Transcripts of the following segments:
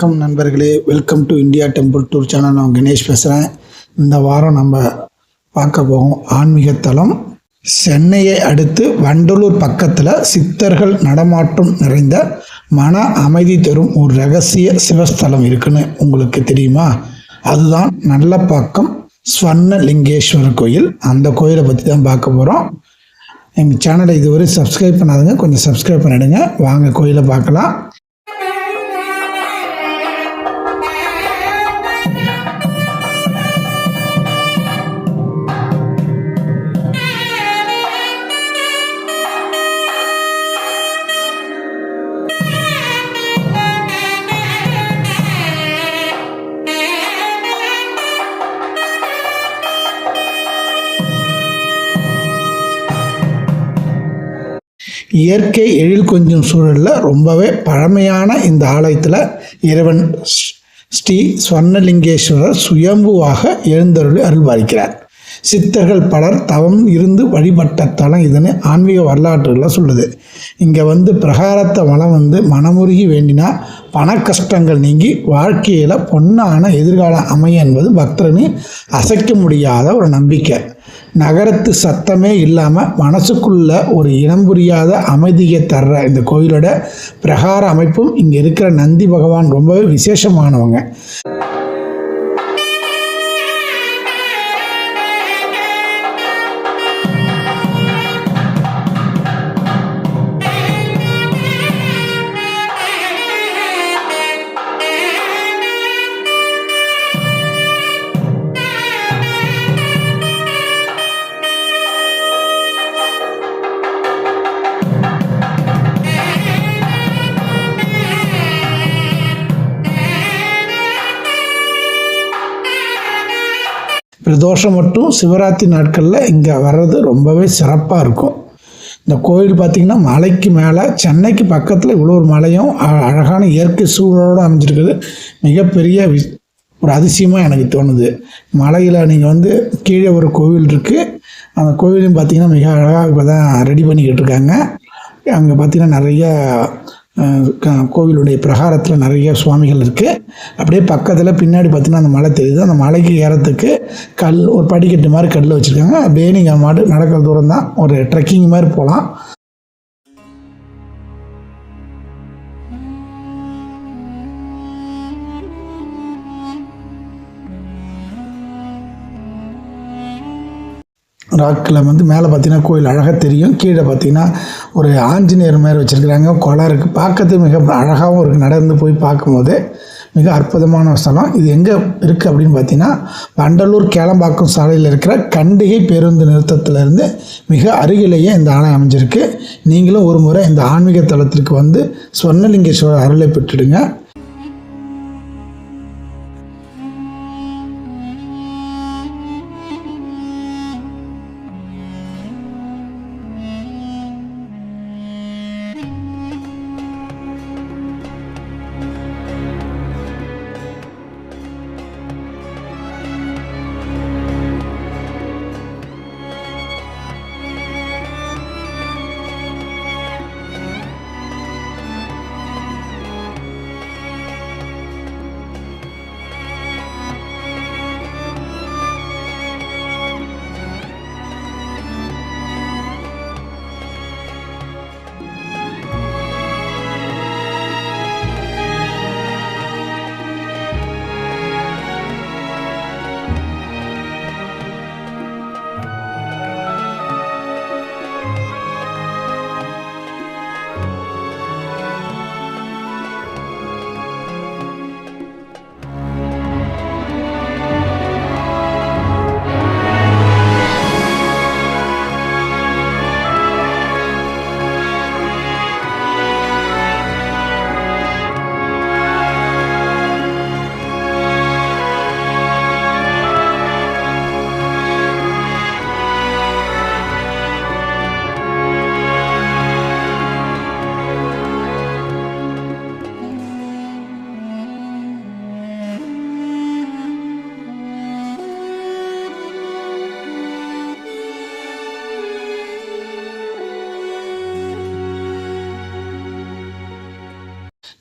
வணக்கம் நண்பர்களே, welcome to India temple tour channel. நான் கணேஷ் பேசுகிறேன். இந்த வாரம் நம்ம பார்க்க போகும் ஆன்மீக தலம் சென்னையை அடுத்து வண்டலூர் பக்கத்தில் சித்தர்கள் நடமாட்டம் நிறைந்த மன அமைதி தரும் ஒரு ரகசிய சிவஸ்தலம் இருக்குன்னு உங்களுக்கு தெரியுமா? அதுதான் நல்லப்பாக்கம் ஸ்வர்ணலிங்கேஸ்வரர் கோயில். அந்த கோயிலை பற்றி தான் பார்க்க போகிறோம். எங்கள் சேனலை இதுவரை சப்ஸ்கிரைப் பண்ணாதுங்க, கொஞ்சம் சப்ஸ்கிரைப் பண்ணிடுங்க. வாங்க கோயிலை பார்க்கலாம். இயற்கை எழில் கொஞ்சம் சூழலில் ரொம்பவே பழமையான இந்த ஆலயத்தில் இறைவன் ஸ்ரீ ஸ்வர்ணலிங்கேஸ்வரர் சுயம்புவாக எழுந்தருளி அருள்பாலிக்கிறார். சித்தர்கள் பலர் தவம் இருந்து வழிபட்ட தலம் இதுன்னு ஆன்மீக வரலாற்றுலாம் சொல்லுது. இங்கே பிரகாரத்தை வளம் மனமுருகி வேண்டினா பண கஷ்டங்கள் நீங்கி வாழ்க்கையில் பொன்னான எதிர்காலம் அமைய என்பது பக்தரின் அசைக்க முடியாத ஒரு நம்பிக்கை. நகரத்து சத்தமே இல்லாமல் மனசுக்குள்ள ஒரு இனம் புரியாத அமைதியை தர்ற இந்த கோயிலோட பிரகார அமைப்பும் இங்கே இருக்கிற நந்தி பகவான் ரொம்பவே விசேஷமானவங்க. பிரதோஷம் மட்டும் சிவராத்திரி நாட்களில் இங்கே வர்றது ரொம்பவே சிறப்பாக இருக்கும். இந்த கோயில் பார்த்திங்கன்னா மலைக்கு மேலே சென்னைக்கு பக்கத்தில் இவ்வளோ ஒரு மலையும் அழகான இயற்கை சூழலோடு அமைஞ்சிருக்குது. மிகப்பெரிய ஒரு அதிசயமாக எனக்கு தோணுது. மலையில் நீங்கள் கீழே ஒரு கோவில் இருக்குது. அந்த கோவிலையும் பார்த்திங்கன்னா மிக அழகாக இப்போ தான் ரெடி பண்ணிக்கிட்டு இருக்காங்க. அங்கே பார்த்திங்கன்னா நிறைய கோவிலுடைய பிரகாரத்தில் நிறைய சுவாமிகள் இருக்குது. அப்படியே பக்கத்தில் பின்னாடி பார்த்திங்கன்னா அந்த மலை தெரியுது. அந்த மலைக்கு ஏறத்துக்கு ஒரு படிக்கட்டு மாதிரி கல் வச்சுருக்காங்க. அப்படியே நீங்கள் நடக்கிற தூரம் தான், ஒரு ட்ரெக்கிங் மாதிரி போகலாம். ராக்கில் மேலே பார்த்தீங்கன்னா கோயில் அழகாக தெரியும். கீழே பார்த்தீங்கன்னா ஒரு ஆஞ்சநேயர் மாதிரி வச்சுருக்குறாங்க. குளம் இருக்குது, பார்க்கறது மிக அழகாகவும் இருக்குது. நடந்து போய் பார்க்கும்போது மிக அற்புதமான ஸ்தலம். இது எங்கே இருக்குது அப்படின்னு பார்த்தீங்கன்னா வண்டலூர் கேளம்பாக்கம் சாலையில் இருக்கிற கண்டிகை பேருந்து நிறுத்தத்திலேருந்து மிக அருகிலேயே இந்த ஆலயம் அமைஞ்சிருக்கு. நீங்களும் ஒரு முறை இந்த ஆன்மீக தலத்திற்கு ஸ்வர்ணலிங்கேஸ்வரர் அருளை பெற்றுடுங்க.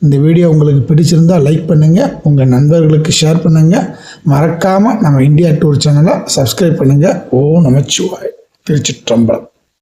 இந்த வீடியோ உங்களுக்கு பிடிச்சிருந்தால் லைக் பண்ணுங்கள், உங்கள் நண்பர்களுக்கு ஷேர் பண்ணுங்கள். மறக்காமல் நம்ம இந்தியா டூர் சேனலை சப்ஸ்கிரைப் பண்ணுங்கள். ஓம் நமச்சிவாய். திருச்சிற்றம்பலம்.